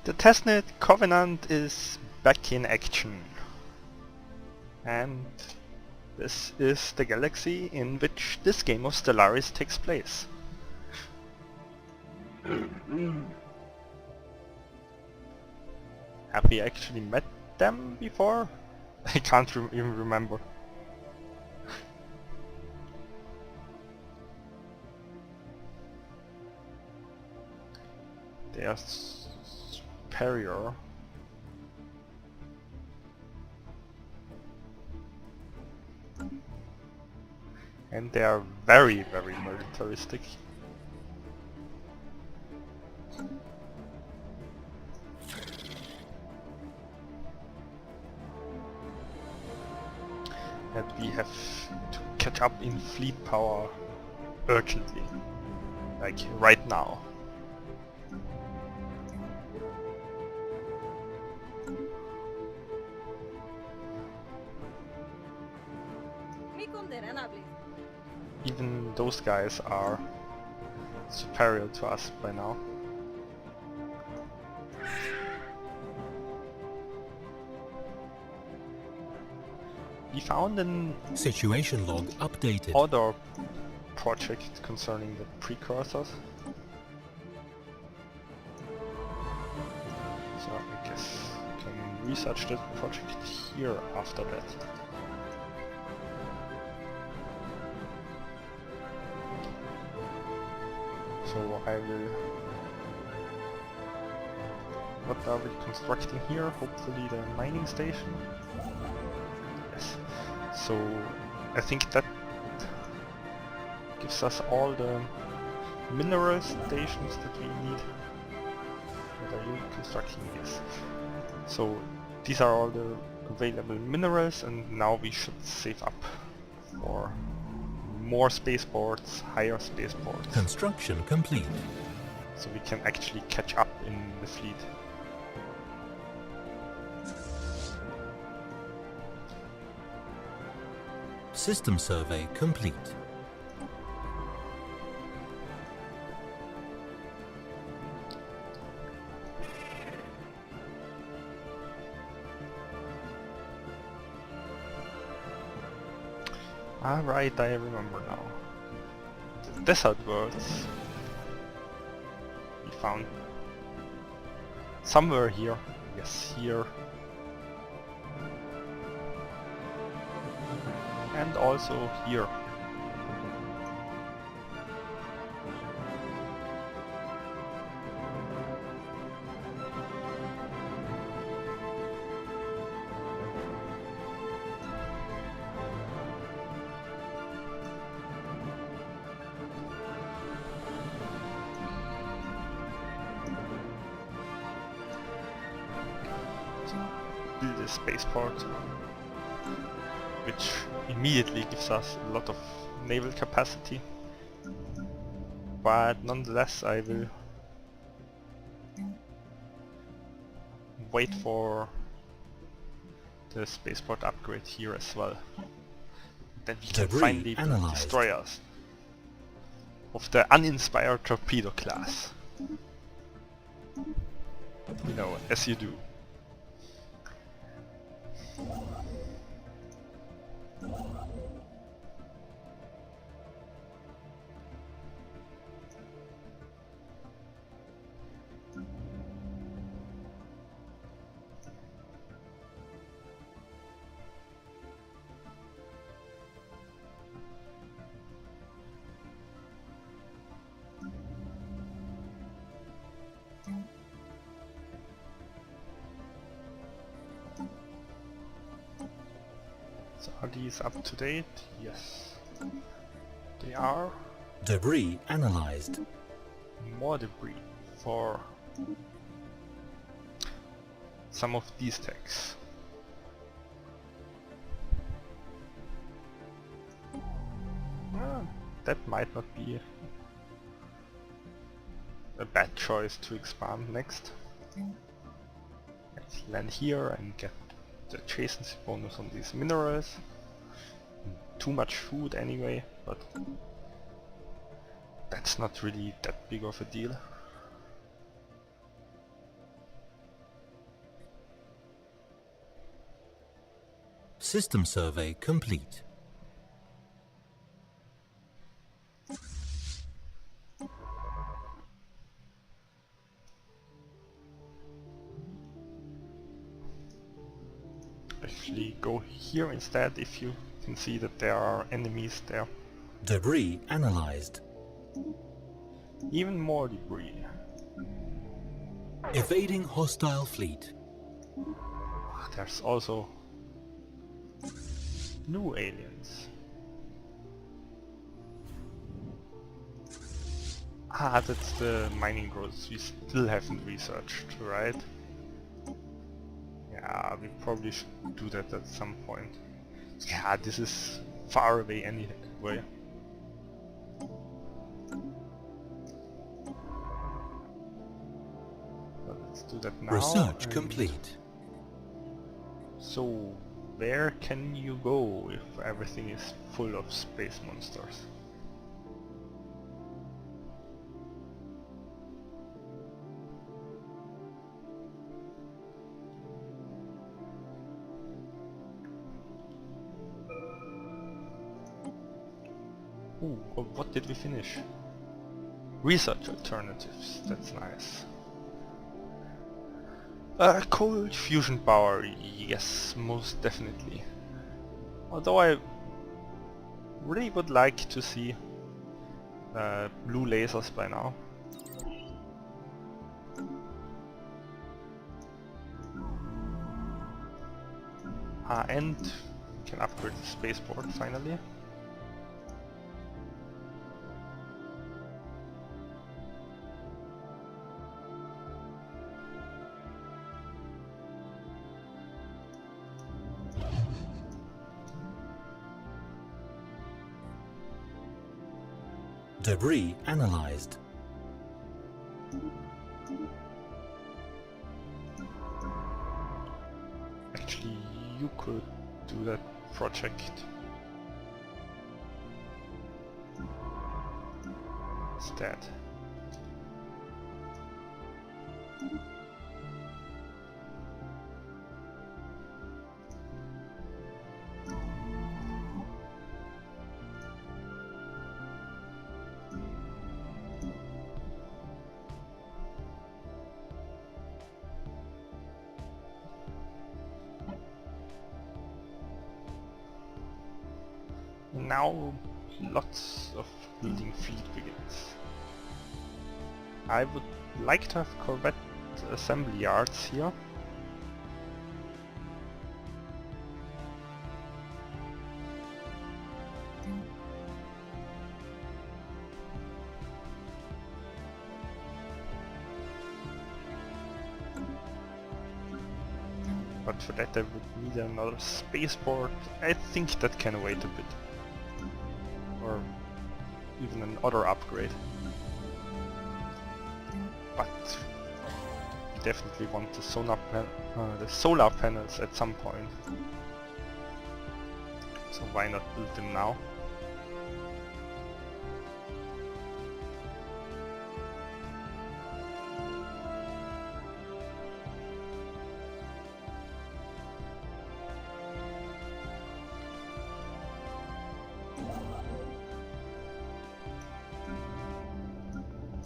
The Tezhnid Covenant is back in action, and this is the galaxy in which this game of Stellaris takes place. Have we actually met them before? I can't even remember. They are superior. And they are very, very militaristic. And we have to catch up in fleet power urgently, like right now. Even those guys are superior to us by now. We found an situation log updated. other project concerning the precursors. So I guess we can research that project here after that. So I will... What are we constructing here? Hopefully the mining station? Yes. So I think that gives us all the mineral stations that we need. What are you constructing? Yes. So these are all the available minerals, and now we should save up for more spaceports, higher spaceports. Construction complete. So we can actually catch up in the fleet. System survey complete. Alright, I remember now. The desert worlds we found somewhere here. Yes, here. And also here. Build a spaceport, which immediately gives us a lot of naval capacity, but nonetheless I will wait for the spaceport upgrade here as well. Then we can Debris finally build analyzed. destroyers of the uninspired torpedo class. You know, as you do. So are these up to date? Yes. They are. Debris analyzed. More debris for some of these techs. That might not be a bad choice to expand next. Let's land here and get the adjacency bonus on these minerals. Too much food anyway, but that's not really that big of a deal. System survey complete. Actually, go here instead if you can see that there are enemies there. Debris analyzed. Even more debris. Evading hostile fleet. There's also new aliens. Ah, that's the mining roads we still haven't researched, right? Yeah, we probably should do that at some point. Yeah, this is far away anyway. But let's do that now. Research complete. So, where can you go if everything is full of space monsters? Ooh, what did we finish? Research alternatives, that's nice. Cold fusion power, yes, most definitely. Although I really would like to see blue lasers by now. And can upgrade the spaceport finally. Debris analyzed. Actually, you could do that project. Instead. Now, lots of building fleet begins. I would like to have corvette assembly yards here. But for that I would need another spaceport. I think that can wait a bit. Or even another upgrade. But we definitely want the solar panels at some point. So why not build them now?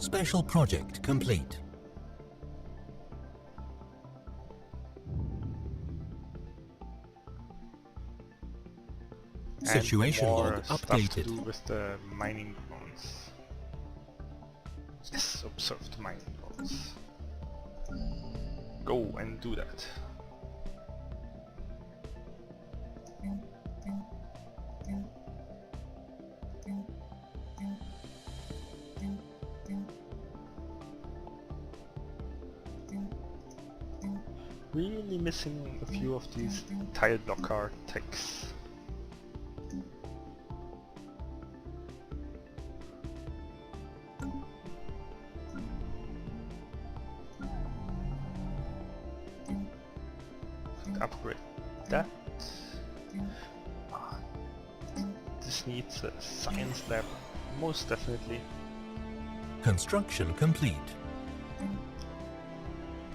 Special project complete. Situation more log stuff updated. to do with the mining drones. Yes, observe the mining drones. Go and do that. Really missing a few of these tile blocker techs. Upgrade that. This needs a science lab, most definitely. Construction complete.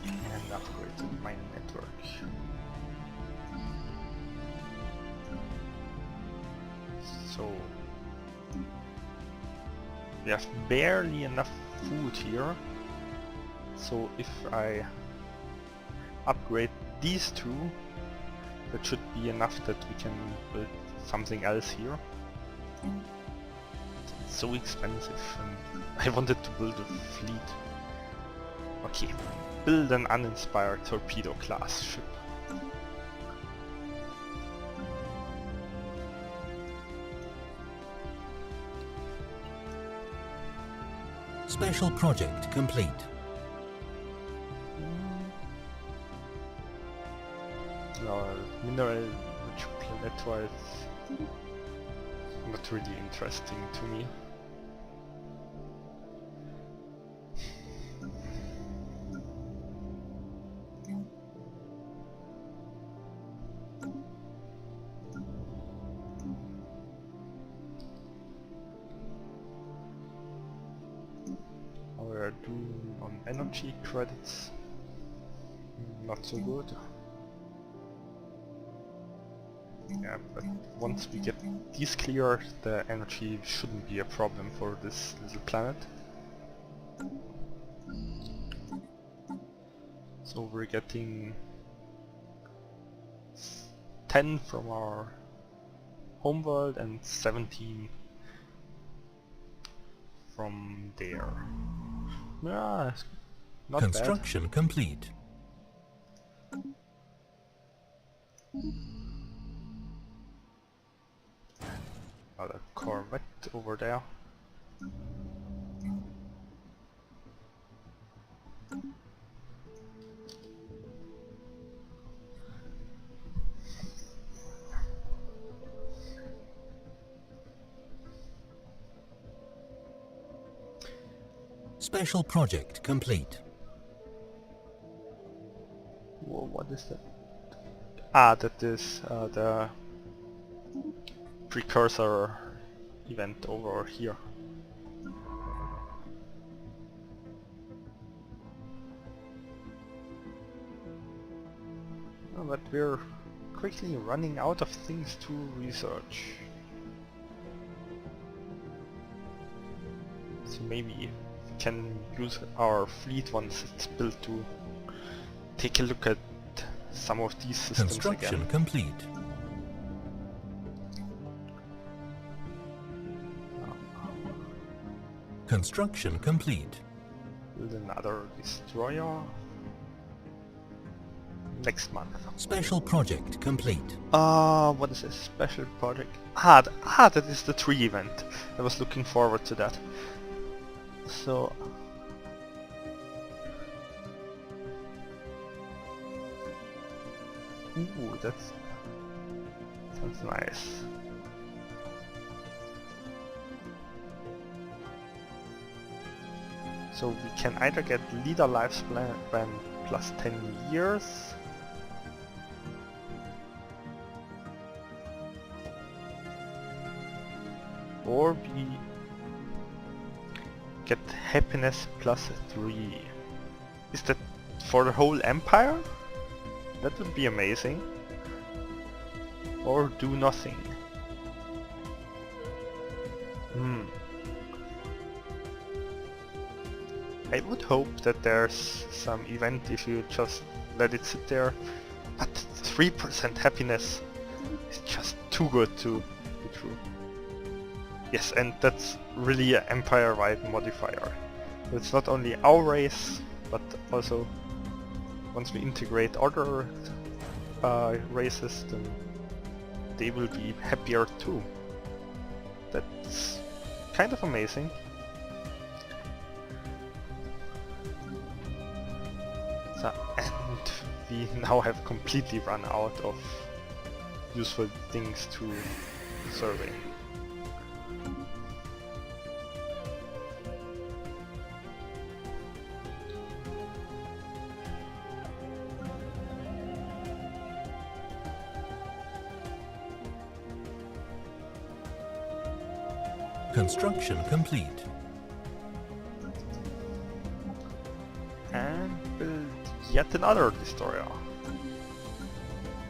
And upgrade the mining network. So we have barely enough food here. So if I upgrade these two, that should be enough that we can build something else here. It's so expensive and I wanted to build a fleet. Okay, build an uninspired torpedo class ship. Special project complete. No, mineral rich planet is not really interesting to me. We're doing on energy credits, not so good. Yeah, but once we get these clear, the energy shouldn't be a problem for this little planet. So we're getting 10 from our homeworld and 17 from there. Yeah, it's not Construction complete. Another corvette over there. Special project complete. Whoa, what is that? Ah, that is the precursor event over here. Oh, but we're quickly running out of things to research. So maybe we can use our fleet once it's built to take a look at some of these systems Construction again. complete. Construction complete. Build another destroyer next month. Special project complete. What is this special project? That is the tree event. I was looking forward to that. So ooh, that sounds nice. So we can either get leader lifespan plus 10 years, or we get happiness plus 3. Is that for the whole empire? That would be amazing. Or do nothing. I would hope that there's some event if you just let it sit there, but 3% happiness is just too good to be true. Yes, and that's really an empire-wide modifier. It's not only our race, but also once we integrate other races, then they will be happier too. That's kind of amazing. So, and we now have completely run out of useful things to survey. Construction complete. And build yet another destroyer.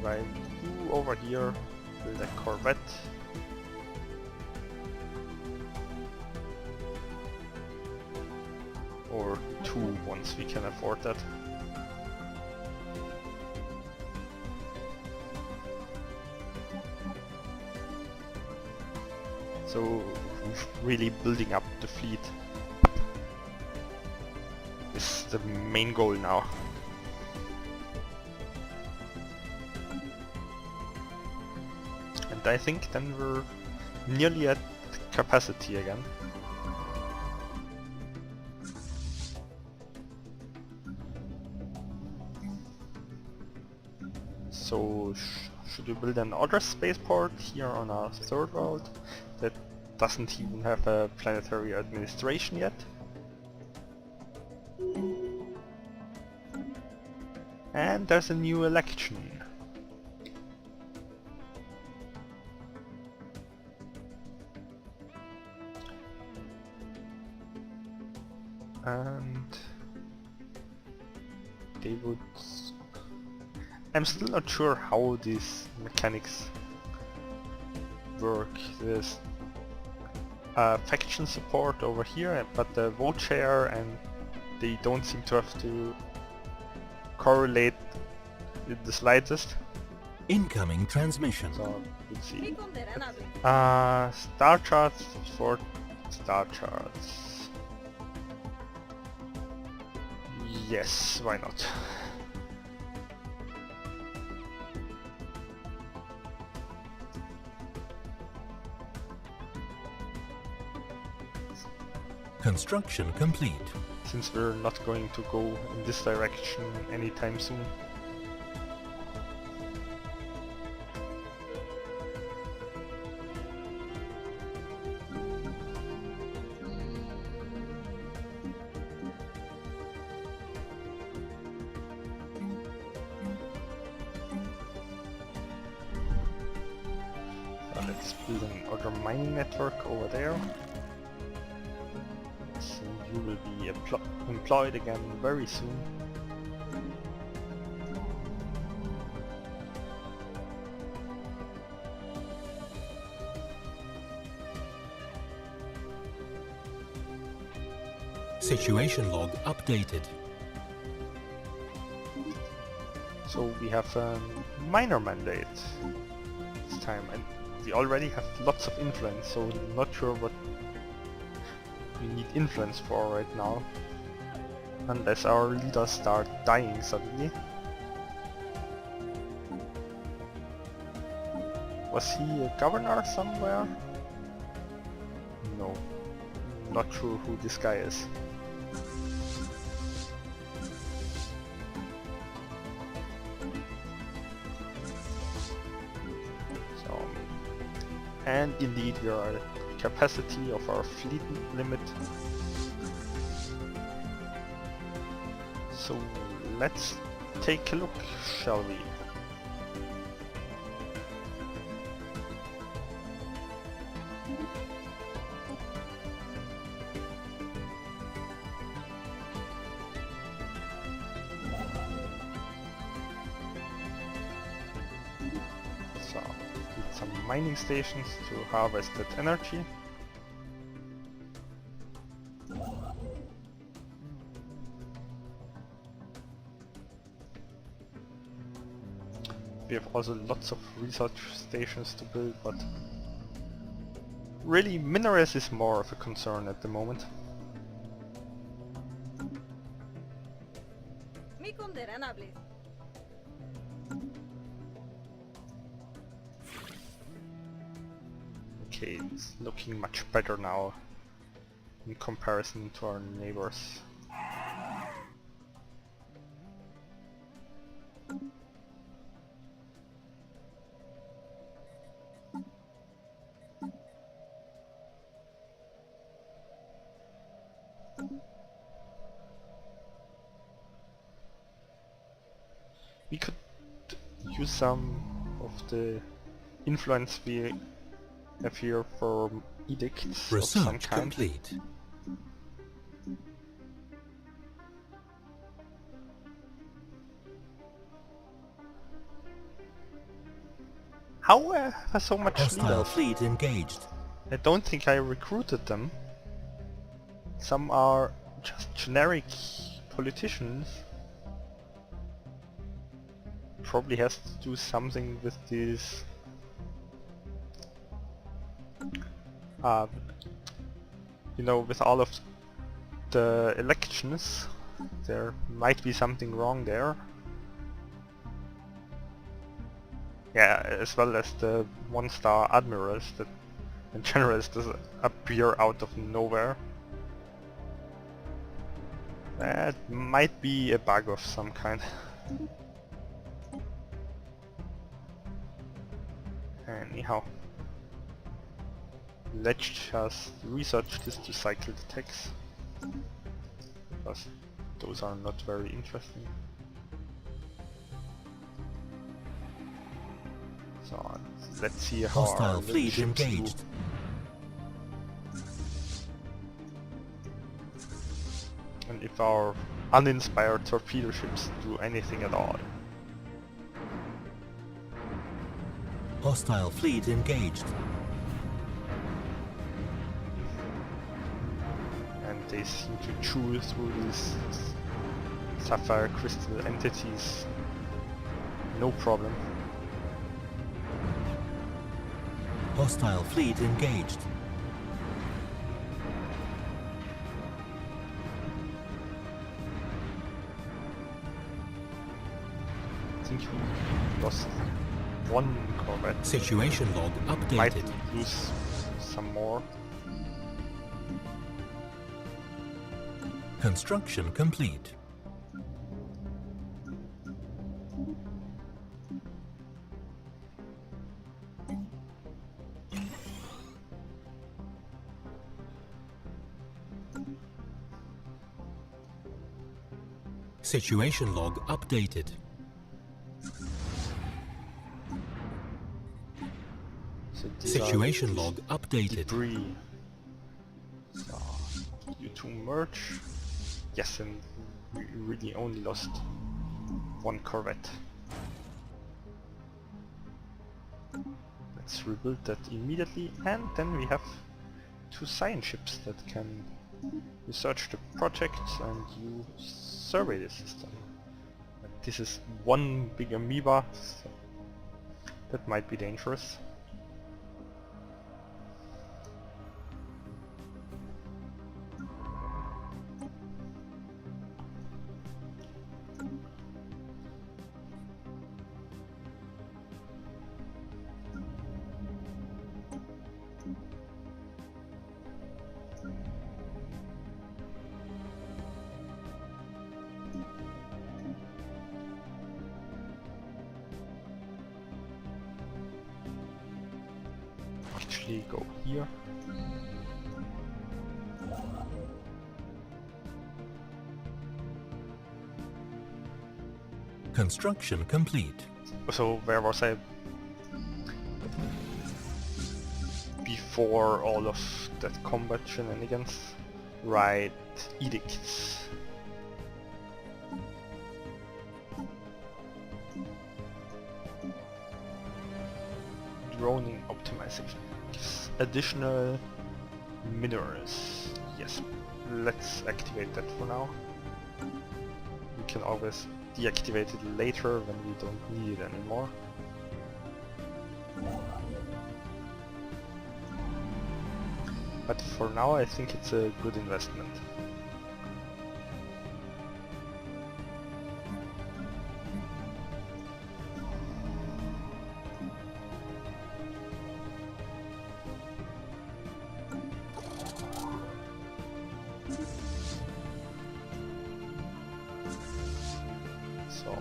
While you over here build a corvette. or 2 once we can afford that. So really building up the fleet is the main goal now. And I think then we're nearly at capacity again. So should we build another spaceport here on our third world that doesn't even have a planetary administration yet? And there's a new election. And they would... I'm still not sure how these mechanics work. There's faction support over here, but the vote share, and they don't seem to have to correlate with the slightest. Incoming transmission. So let's see. Star charts for star charts. Yes, why not? Construction complete. Since we're not going to go in this direction anytime soon. So let's build another mining network over there. You will be employed again very soon. Situation log updated. So we have a minor mandate this time, and we already have lots of influence, so not sure what we need influence for right now, unless our leaders start dying suddenly. Was he a governor somewhere? No, not sure who this guy is. So, and indeed we are capacity of our fleet limit. So let's take a look, shall we? So, need some mining stations to harvest that energy. We have also lots of research stations to build, but really minerals is more of a concern at the moment. Okay, it's looking much better now in comparison to our neighbors. We could use some of the influence we have here for edicts of some Research kind. complete. How has so much Hostile leaders? fleet engaged. I don't think I recruited them. Some are just generic politicians. Probably has to do something with this you know, with all of the elections. There might be something wrong there. Yeah, as well as the one-star admirals that and generals that appear out of nowhere. That might be a bug of some kind. Anyhow, let's just research this to cycle the text, because those are not very interesting. So let's see how Hostile our fleet ships engaged. do. And if our uninspired torpedo ships do anything at all. Hostile fleet engaged. And they seem to chew through these sapphire crystal entities. No problem. Hostile fleet engaged. I think we lost one corvette. Situation log Might updated. lose some more. Construction complete. Situation log updated. So these Situation are log updated. debris. So you two merge. Yes, and we really only lost one corvette. Let's rebuild that immediately, and then we have two science ships that can research the project and you survey the system. And this is one big amoeba, so that might be dangerous. Actually go here. Construction complete. So where was I before all of that combat shenanigans? Right, edicts. Droning optimization. Gives additional minerals. Yes, let's activate that for now. We can always deactivate it later when we don't need it anymore. But for now I think it's a good investment. So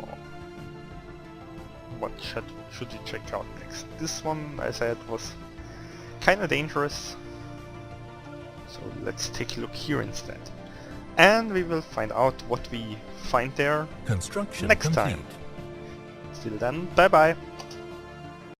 what should we check out next? This one, I said, was kinda dangerous. So let's take a look here instead. And we will find out what we find there Construction next complete. time. Till then, bye bye!